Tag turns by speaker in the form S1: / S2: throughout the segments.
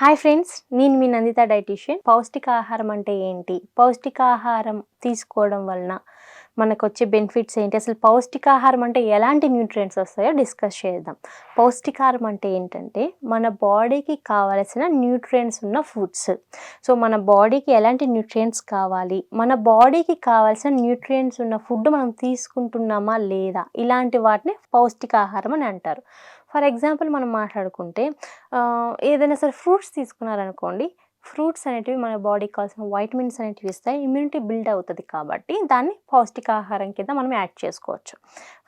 S1: Hi friends, నేను మీ Nanditha dietitian. పౌష్టికాహారం అంటే ఏంటి? పౌష్టికాహారం తీసుకోవడం వలన మనకొచ్చే బెనిఫిట్స్ ఏంటి? అసలు పౌష్టికాహారం అంటే ఎలాంటి న్యూట్రియంట్స్ వస్తాయో డిస్కస్ చేద్దాం. పౌష్టికాహారం అంటే ఏంటంటే మన బాడీకి కావాల్సిన న్యూట్రియంట్స్ ఉన్న ఫుడ్స్. సో మన బాడీకి ఎలాంటి న్యూట్రియంట్స్ కావాలి, మన బాడీకి కావాల్సిన న్యూట్రియంట్స్ ఉన్న ఫుడ్ మనం తీసుకుంటున్నామా లేదా, ఇలాంటి వాటిని పౌష్టికాహారం అని అంటారు. ఫర్ ఎగ్జాంపుల్ మనం మాట్లాడుకుంటే ఏదైనా సరే ఫ్రూట్స్ తీసుకున్నారనుకోండి, ఫ్రూట్స్ అనేటివి మన బాడీకి కావాల్సిన వైటమిన్స్ అనేటివి ఇస్తాయి. ఇమ్యూనిటీ బిల్డ్ అవుతుంది కాబట్టి దాన్ని పౌష్టికాహారం కింద మనం యాడ్ చేసుకోవచ్చు.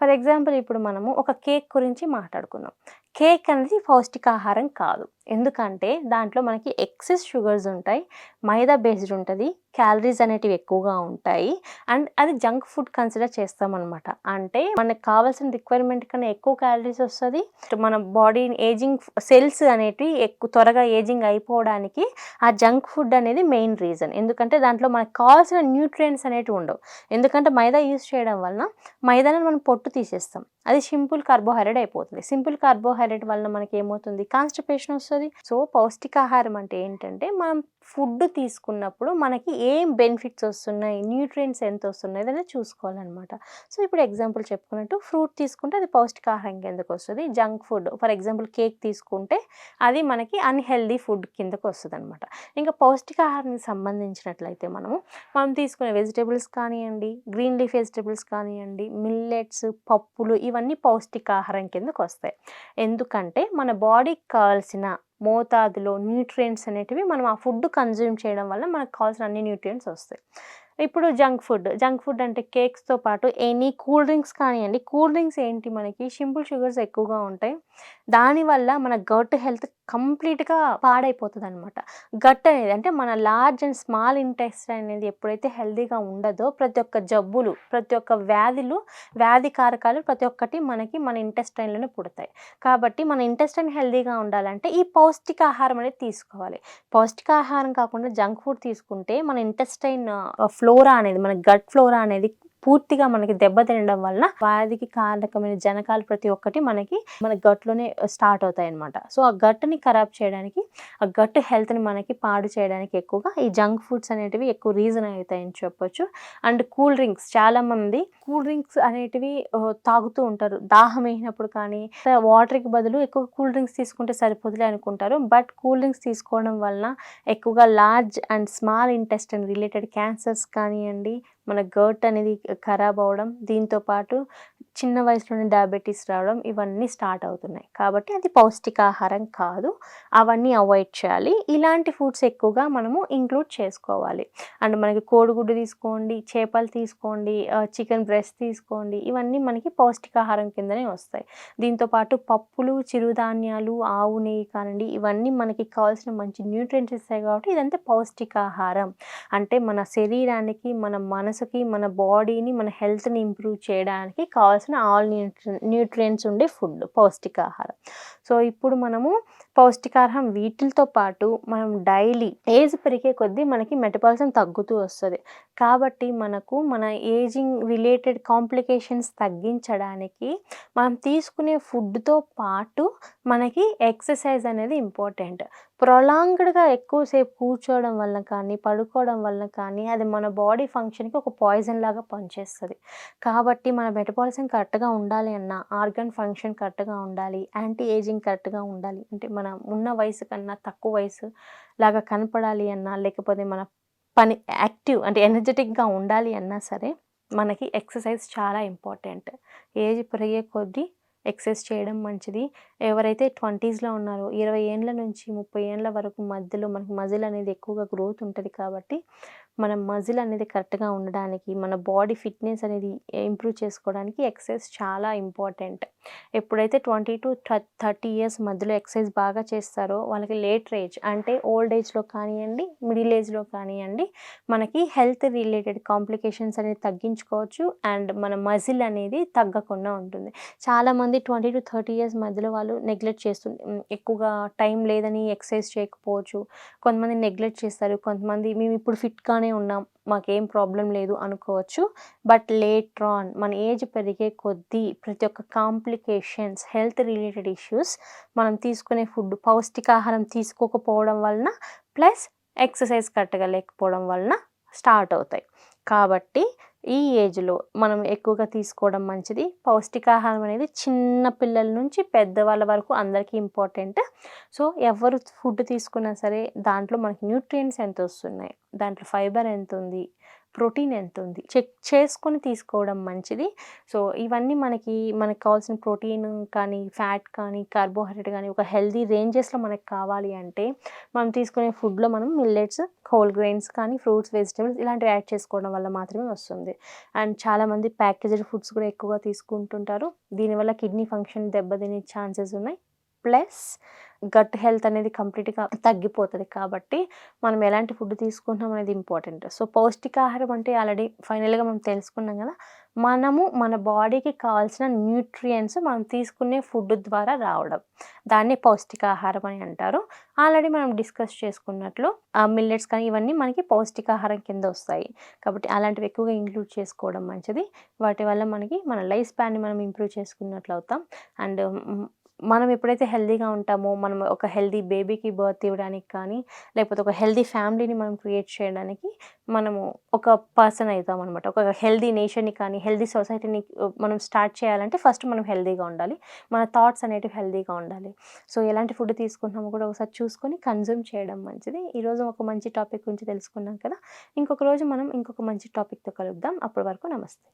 S1: ఫర్ ఎగ్జాంపుల్ ఇప్పుడు మనము ఒక కేక్ గురించి మాట్లాడుకుందాం. కేక్ అనేది పౌష్టికాహారం కాదు. ఎందుకంటే దాంట్లో మనకి ఎక్సెస్ షుగర్స్ ఉంటాయి, మైదా బేస్డ్ ఉంటుంది, క్యాలరీస్ అనేటివి ఎక్కువగా ఉంటాయి. అండ్ అది జంక్ ఫుడ్ కన్సిడర్ చేస్తామన్నమాట. అంటే మనకు కావాల్సిన రిక్వైర్మెంట్ కన్నా ఎక్కువ క్యాలరీస్ వస్తుంది. మన బాడీ ఏజింగ్ సెల్స్ అనేటివి త్వరగా ఏజింగ్ అయిపోవడానికి ఆ జంక్ ఫుడ్ అనేది మెయిన్ రీజన్. ఎందుకంటే దాంట్లో మనకు కావాల్సిన న్యూట్రియంట్స్ అనేటివి ఉండవు. ఎందుకంటే మైదా యూస్ చేయడం వలన మైదాని మనం పొట్టు తీసేస్తాం, అది సింపుల్ కార్బోహైడ్రేట్ అయిపోతుంది. సింపుల్ కార్బోహైడ్రేట్ వలన మనకి ఏమవుతుంది, కాన్స్టిపేషన్ వస్తుంది. సో పౌష్టికాహారం అంటే ఏంటంటే మనం ఫుడ్ తీసుకున్నప్పుడు మనకి ఏం బెనిఫిట్స్ వస్తున్నాయి, న్యూట్రియంట్స్ ఎంత వస్తున్నాయి అనేది చూసుకోవాలన్నమాట. సో ఇప్పుడు ఎగ్జాంపుల్ చెప్పుకున్నట్టు ఫ్రూట్ తీసుకుంటే అది పౌష్టికాహారం కిందకు వస్తుంది. Junk food for example cake తీసుకుంటే అది మనకి అన్హెల్దీ ఫుడ్ కిందకు వస్తుంది అనమాట. ఇంకా పౌష్టికాహారానికి సంబంధించినట్లయితే మనం తీసుకునే వెజిటేబుల్స్ కానివ్వండి, గ్రీన్ లీఫ్ వెజిటేబుల్స్ కానివ్వండి, మిల్లెట్స్, పప్పులు, ఇవన్నీ పౌష్టికాహారం కిందకు వస్తాయి. ఎందుకంటే మన బాడీకి కావాల్సిన మోతాదులో న్యూట్రియంట్స్ అనేటివి మనం ఆ ఫుడ్ కన్జ్యూమ్ చేయడం వల్ల మనకు కావాల్సిన అన్ని న్యూట్రియంట్స్ వస్తాయి. ఇప్పుడు జంక్ ఫుడ్ అంటే కేక్స్తో పాటు ఎనీ కూల్ డ్రింక్స్ కానివ్వండి. కూల్ డ్రింక్స్ ఏంటి, మనకి సింపుల్ షుగర్స్ ఎక్కువగా ఉంటాయి. దానివల్ల మన గట్ హెల్త్ కంప్లీట్గా పాడైపోతుంది అనమాట. గట్ అనేది అంటే మన లార్జ్ అండ్ స్మాల్ ఇంటెస్టైన్ అనేది ఎప్పుడైతే హెల్తీగా ఉండదో ప్రతి ఒక్క జబ్బులు, ప్రతి ఒక్క వ్యాధి కారకాలు ప్రతి ఒక్కటి మనకి మన ఇంటెస్టైన్లోనే పుడతాయి. కాబట్టి మన ఇంటెస్టైన్ హెల్తీగా ఉండాలంటే ఈ పౌష్టికాహారం అనేది తీసుకోవాలి. పౌష్టికాహారం కాకుండా జంక్ ఫుడ్ తీసుకుంటే మన ఇంటెస్టైన్ ఫ్లోరా అనేది, మన గట్ ఫ్లోరా అనేది పూర్తిగా మనకి దెబ్బతినడం వలన వ్యాధికి కారకమైన జనకాలు ప్రతి ఒక్కటి మన గట్లోనే స్టార్ట్ అవుతాయి అనమాట. సో ఆ గట్ని ఖరాబ్ చేయడానికి, ఆ గట్ హెల్త్ని మనకి పాడు చేయడానికి ఎక్కువగా ఈ జంక్ ఫుడ్స్ అనేటివి ఎక్కువ రీజన్ అవుతాయని చెప్పొచ్చు. అండ్ కూల్ డ్రింక్స్, చాలామంది కూల్ డ్రింక్స్ అనేటివి తాగుతూ ఉంటారు దాహం వేసినప్పుడు. కానీ వాటర్కి బదులు ఎక్కువ కూల్ డ్రింక్స్ తీసుకుంటే సరిపోతులే అనుకుంటారు. బట్ కూల్ డ్రింక్స్ తీసుకోవడం వలన ఎక్కువగా large and small intestine related cancers కానివ్వండి, మన గట్ అనేది ఖరాబ్ అవ్వడం, దీంతోపాటు చిన్న వయసులోనే డయాబెటీస్ రావడం, ఇవన్నీ స్టార్ట్ అవుతున్నాయి. కాబట్టి అది పౌష్టికాహారం కాదు, అవన్నీ అవాయిడ్ చేయాలి. ఇలాంటి ఫుడ్స్ ఎక్కువగా మనము ఇంక్లూడ్ చేసుకోవాలి. అండ్ మనకి కోడిగుడ్డు తీసుకోండి, చేపలు తీసుకోండి, చికెన్ బ్రెస్ట్ తీసుకోండి, ఇవన్నీ మనకి పౌష్టికాహారం కిందనే వస్తాయి. దీంతోపాటు పప్పులు, చిరుధాన్యాలు, ఆవు నెయ్యి కానివ్వండి, ఇవన్నీ మనకి కావాల్సిన మంచి న్యూట్రియంట్స్ ఇస్తాయి. కాబట్టి ఇదంతా పౌష్టికాహారం. అంటే మన శరీరానికి, మన మనసుకి, మన బాడీని, మన హెల్త్ని ఇంప్రూవ్ చేయడానికి కావాల్సిన ఆల్ న్యూట్రియంట్స్ ఉండే ఫుడ్ పౌష్టికాహారం. సో ఇప్పుడు మనము పౌష్టికాహారం వీటితో పాటు మనం డైలీ ఏజ్ పెరిగే కొద్దీ మనకి మెటబాలిజం తగ్గుతూ వస్తుంది. కాబట్టి మన ఏజింగ్ రిలేటెడ్ కాంప్లికేషన్స్ తగ్గించడానికి మనం తీసుకునే ఫుడ్తో పాటు మనకి ఎక్సర్సైజ్ అనేది ఇంపార్టెంట్. ప్రొలాంగ్డ్గా ఎక్కువసేపు కూర్చోవడం వల్ల కానీ, పడుకోవడం వల్ల కానీ అది మన బాడీ ఫంక్షన్కి ఒక పాయిజన్ లాగా పనిచేస్తుంది. కాబట్టి మన మెటబాలిజం కరెక్ట్గా ఉండాలి అన్నా, ఆర్గన్ ఫంక్షన్ కరెక్ట్గా ఉండాలి, యాంటీ ఏజింగ్ కరెక్ట్గా ఉండాలి అంటే, మన ఉన్న వయసు కన్నా తక్కువ వయసు లాగా కనపడాలి అన్నా, లేకపోతే మన పని యాక్టివ్ అంటే ఎనర్జెటిక్గా ఉండాలి అన్నా సరే మనకి ఎక్సర్సైజ్ చాలా ఇంపార్టెంట్. ఏజ్ పెరిగే కొద్దీ ఎక్సర్సైజ్ చేయడం మంచిది. ఎవరైతే 20స్లో ఉన్నారో 20 ఏండ్ల నుంచి 30 ఏండ్ల వరకు మధ్యలో మనకి మజిల్ అనేది ఎక్కువగా గ్రోత్ ఉంటుంది. కాబట్టి మన మజిల్ అనేది కరెక్ట్గా ఉండడానికి, మన బాడీ ఫిట్నెస్ అనేది ఇంప్రూవ్ చేసుకోవడానికి ఎక్సర్సైజ్ చాలా ఇంపార్టెంట్. ఎప్పుడైతే 20 to 30 ఇయర్స్ మధ్యలో ఎక్సర్సైజ్ బాగా చేస్తారో వాళ్ళకి లేటర్ ఏజ్ అంటే ఓల్డ్ ఏజ్లో కానివ్వండి, మిడిల్ ఏజ్లో కానివ్వండి, మనకి హెల్త్ రిలేటెడ్ కాంప్లికేషన్స్ అనేది తగ్గించుకోవచ్చు. అండ్ మన మజిల్ అనేది తగ్గకుండా ఉంటుంది. చాలామంది 20 to 30 ఇయర్స్ మధ్యలో వాళ్ళు నెగ్లెక్ట్ ఎక్కువగా టైం లేదని ఎక్సర్సైజ్ చేయకపోవచ్చు. కొంతమంది నెగ్లెక్ట్ చేస్తారు. కొంతమంది మేము ఇప్పుడు ఫిట్గానే బాగానే ఉన్నాం, మాకేం ప్రాబ్లం లేదు అనుకోవచ్చు. బట్ లేటర్ ఆన్ మన ఏజ్ పెరిగే కొద్దీ ప్రతి ఒక్క కాంప్లికేషన్స్, హెల్త్ రిలేటెడ్ ఇష్యూస్ మనం తీసుకునే ఫుడ్ పౌష్టికాహారం తీసుకోకపోవడం వలన ప్లస్ ఎక్సర్సైజ్ కరెక్ట్‌గా లేకపోవడం వలన స్టార్ట్ అవుతాయి. కాబట్టి ఈ ఏజ్‌లో మనం ఎక్కువగా తీసుకోవడం మంచిది. పౌష్టికాహారం అనేది చిన్న పిల్లల నుంచి పెద్దవాళ్ళ వరకు అందరికీ ఇంపార్టెంట్. సో, ఎవరు ఫుడ్ తీసుకున్నా సరే దాంట్లో మనకి న్యూట్రియంట్స్ ఎంతొస్తున్నాయి, దాంట్లో ఫైబర్ ఎంతుంది, ప్రోటీన్ ఎంతుంది చెక్ చేసుకొని తీసుకోవడం మంచిది. సో, ఇవన్నీ మనకు కావాల్సిన ప్రోటీన్ కానీ, ఫ్యాట్ కానీ, కార్బోహైడ్రేట్ కానీ ఒక హెల్తీ రేంజెస్‌లో మనకు కావాలి అంటే మనం తీసుకునే ఫుడ్‌లో మనం మిల్లెట్స్, హోల్ గ్రెయిన్స్ కానీ, ఫ్రూట్స్, వెజిటబుల్స్ ఇలాంటివి యాడ్ చేసుకోవడం వల్ల మాత్రమే వస్తుంది. అండ్ చాలామంది ప్యాకేజ్డ్ ఫుడ్స్ కూడా ఎక్కువగా తీసుకుంటుంటారు. దీనివల్ల కిడ్నీ ఫంక్షన్ దెబ్బతినే ఛాన్సెస్ ఉన్నాయి. ప్లస్ గట్ హెల్త్ అనేది కంప్లీట్‌గా తగ్గిపోతది. కాబట్టి మనం ఎలాంటి ఫుడ్ తీసుకుంటున్నాం అనేది ఇంపార్టెంట్. సో, పౌష్టికాహారం అంటే ఆల్రెడీ ఫైనల్‌గా మనం తెలుసుకున్నాం కదా! మనము మన బాడీకి కావాల్సిన న్యూట్రియంట్స్ మనం తీసుకునే ఫుడ్ ద్వారా రావడం. దాన్ని పౌష్టికాహారం అని అంటారు. ఆల్రెడీ మనం డిస్కస్ చేసుకున్నట్లు మిల్లెట్స్ కానీ ఇవన్నీ మనకి పౌష్టికాహారం కింద వస్తాయి. కాబట్టి అలాంటివి ఎక్కువగా ఇంక్లూడ్ చేసుకోవడం మంచిది. వాటి వల్ల మనకి మన లైఫ్ స్పాన్‌ని మనం ఇంప్రూవ్ చేసుకున్నట్లు అవుతాం. అండ్ మనం ఎప్పుడైతే హెల్తీగా ఉంటామో, మనం ఒక హెల్తీ బేబీకి బర్త్ ఇవ్వడానికి కానీ, లేకపోతే ఒక హెల్తీ ఫ్యామిలీని మనం క్రియేట్ చేయడానికి మనము ఒక పర్సన్ అవుతామనమాట. ఒక హెల్తీ నేషన్‌ని కానీ, హెల్తీ సొసైటీని మనం స్టార్ట్ చేయాలంటే ఫస్ట్ మనం హెల్తీగా ఉండాలి. మన థాట్స్ అనేటివి హెల్తీగా ఉండాలి. సో, ఎలాంటి ఫుడ్ తీసుకుంటున్నామో కూడా ఒకసారి చూసుకొని కన్జ్యూమ్ చేయడం మంచిది. ఈరోజు ఒక మంచి టాపిక్ గురించి తెలుసుకున్నాం కదా! ఇంకొక రోజు మనం ఇంకొక మంచి టాపిక్‌తో కలుద్దాం. అప్పటి వరకు నమస్తే.